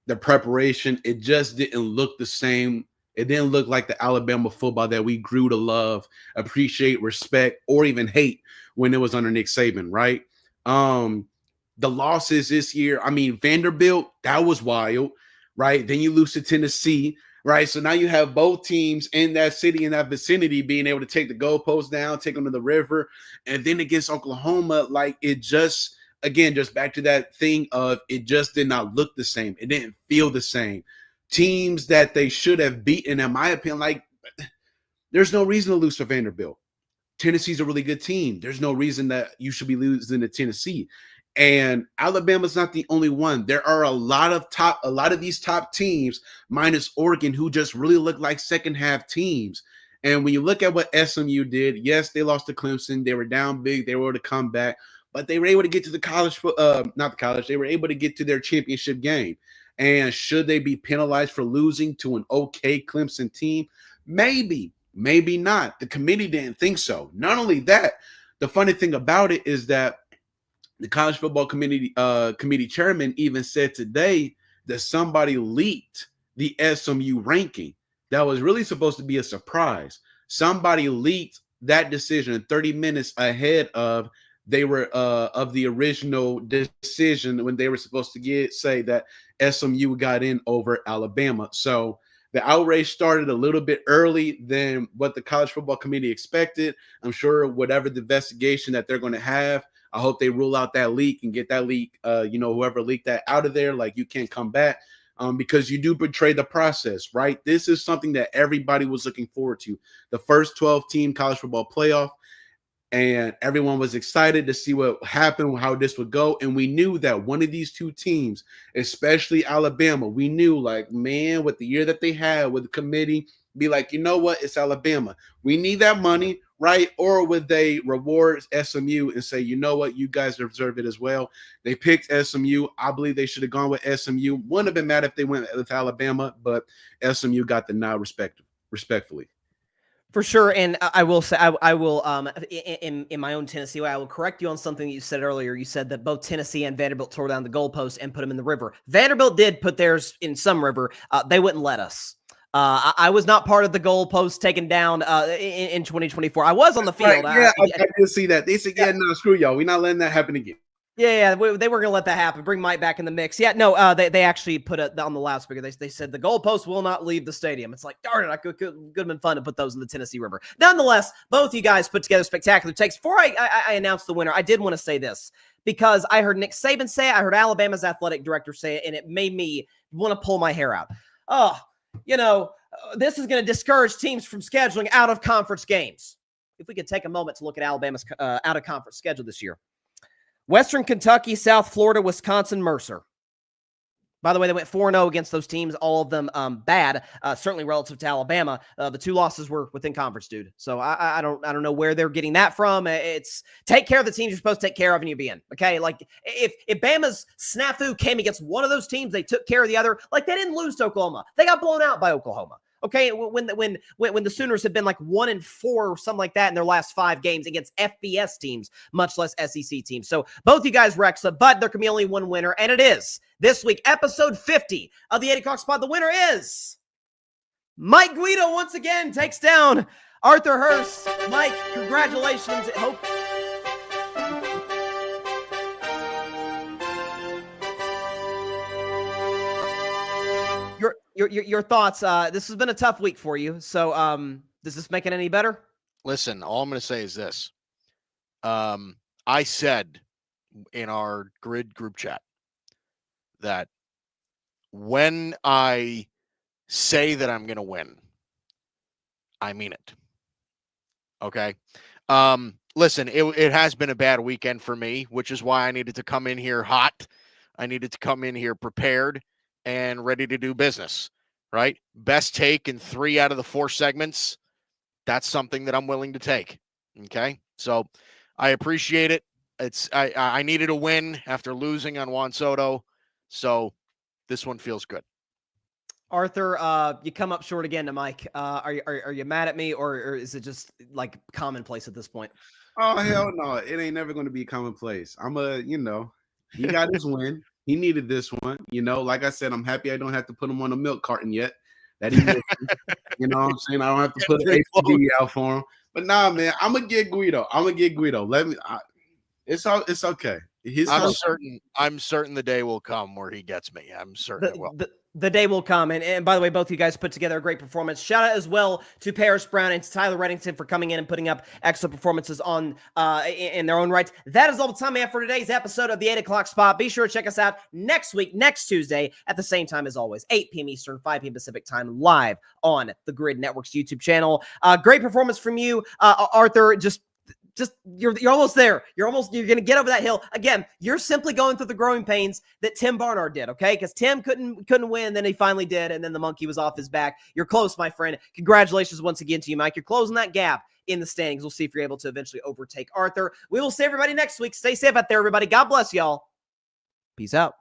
Speaker 4: the preparation. It just didn't look the same. It didn't look like the Alabama football that we grew to love, appreciate, respect, or even hate when it was under Nick Saban, right? The losses this year, I mean, Vanderbilt, that was wild, right? Then you lose to Tennessee, right? So now you have both teams in that city, in that vicinity, being able to take the goalposts down, take them to the river. And then against Oklahoma, like, it just, again, just back to that thing of it just did not look the same. It didn't feel the same. Teams that they should have beaten, in my opinion, like, there's no reason to lose to Vanderbilt. Tennessee's a really good team. There's no reason that you should be losing to Tennessee. And Alabama's not the only one. There are a lot of these top teams, minus Oregon, who just really look like second half teams. And when you look at what SMU did, yes, they lost to Clemson. They were down big. They were able to come back, but they were able to get to the they were able to get to their championship game. And should they be penalized for losing to an okay Clemson team? Maybe, maybe not. The committee didn't think so. Not only that, the funny thing about it is that the college football committee chairman even said today that somebody leaked the SMU ranking. That was really supposed to be a surprise. Somebody leaked that decision 30 minutes ahead of the original decision when they were supposed to say that SMU got in over Alabama. So the outrage started a little bit early than what the college football committee expected. I'm sure whatever the investigation that they're going to have, I hope they rule out that leak and get that leak, whoever leaked that out of there, like, you can't come back, because you do betray the process, right? This is something that everybody was looking forward to. The first 12-team college football playoff. and everyone was excited to see what happened, how this would go. And we knew that one of these two teams, especially Alabama, we knew, like, man, with the year that they had with the committee, be like, you know what, it's Alabama. We need that money, right? Or would they reward SMU and say, you know what, you guys deserve it as well? They picked SMU. I believe they should have gone with SMU. Wouldn't have been mad if they went with Alabama, but SMU got the nod respectfully.
Speaker 1: For sure, and I will say, I will, in my own Tennessee way, I will correct you on something that you said earlier. You said that both Tennessee and Vanderbilt tore down the goalposts and put them in the river. Vanderbilt did put theirs in some river. They wouldn't let us. I was not part of the goalposts taken down in 2024. I was on the field.
Speaker 4: Right, I did see that. They said, yeah, no, screw y'all. We're not letting that happen again.
Speaker 1: Yeah, they weren't going to let that happen. Bring Mike back in the mix. Yeah, no, they actually put it on the loudspeaker. They said the goalposts will not leave the stadium. It's like, darn it, I could have been fun to put those in the Tennessee River. Nonetheless, both you guys put together spectacular takes. Before I announce the winner, I did want to say this because I heard Nick Saban say it, I heard Alabama's athletic director say it, and it made me want to pull my hair out. Oh, this is going to discourage teams from scheduling out-of-conference games. If we could take a moment to look at Alabama's out-of-conference schedule this year. Western Kentucky, South Florida, Wisconsin, Mercer. By the way, they went 4-0 against those teams, all of them bad, certainly relative to Alabama. The two losses were within conference, dude. So I don't know where they're getting that from. It's take care of the teams you're supposed to take care of and you be in. Okay, like if Bama's snafu came against one of those teams, they took care of the other. Like they didn't lose to Oklahoma. They got blown out by Oklahoma. Okay, when the Sooners had been like 1-4 or something like that in their last 5 games against FBS teams, much less SEC teams. So both you guys Rexa, but there can be only one winner, and it is this week, episode 50 of the 8 o'clock spot. The winner is Mike Guido. Once again takes down Arthur Hurst. Mike, congratulations. Your thoughts. This has been a tough week for you. So does this make it any better?
Speaker 2: Listen, all I'm going to say is this. I said in our Gryd group chat that when I say that I'm going to win, I mean it. Okay. Listen, it has been a bad weekend for me, which is why I needed to come in here hot. I needed to come in here prepared and ready to do business, right? Best take in 3 out of the 4 segments. That's something that I'm willing to take. Okay. So I appreciate it. I needed a win after losing on Juan Soto. So this one feels good.
Speaker 1: Arthur, you come up short again to Mike. Are you mad at me or is it just like commonplace at this point?
Speaker 4: Oh, hell no. It ain't never going to be commonplace. He got his win. He needed this one. Like I said, I'm happy I don't have to put him on a milk carton yet. That he missed. You know what I'm saying? I don't have to put an ACB out for him. But nah, man, I'm going to get Guido. It's okay.
Speaker 2: I'm certain the day will come where he gets me. I'm certain it will.
Speaker 1: The day will come. And by the way, both of you guys put together a great performance. Shout out as well to Paris Brown and to Tyler Redington for coming in and putting up excellent performances on in their own rights. That is all the time we have for today's episode of the 8 o'clock spot. Be sure to check us out next week, next Tuesday at the same time as always, 8 p.m. Eastern, 5 p.m. Pacific time, live on the Gryd Network's YouTube channel. Great performance from you, Arthur. Just you're almost there. You're going to get over that hill. Again, you're simply going through the growing pains that Tim Barnard did, okay? Because Tim couldn't win, then he finally did, and then the monkey was off his back. You're close, my friend. Congratulations once again to you, Mike. You're closing that gap in the standings. We'll see if you're able to eventually overtake Arthur. We will see everybody next week. Stay safe out there, everybody. God bless y'all. Peace out.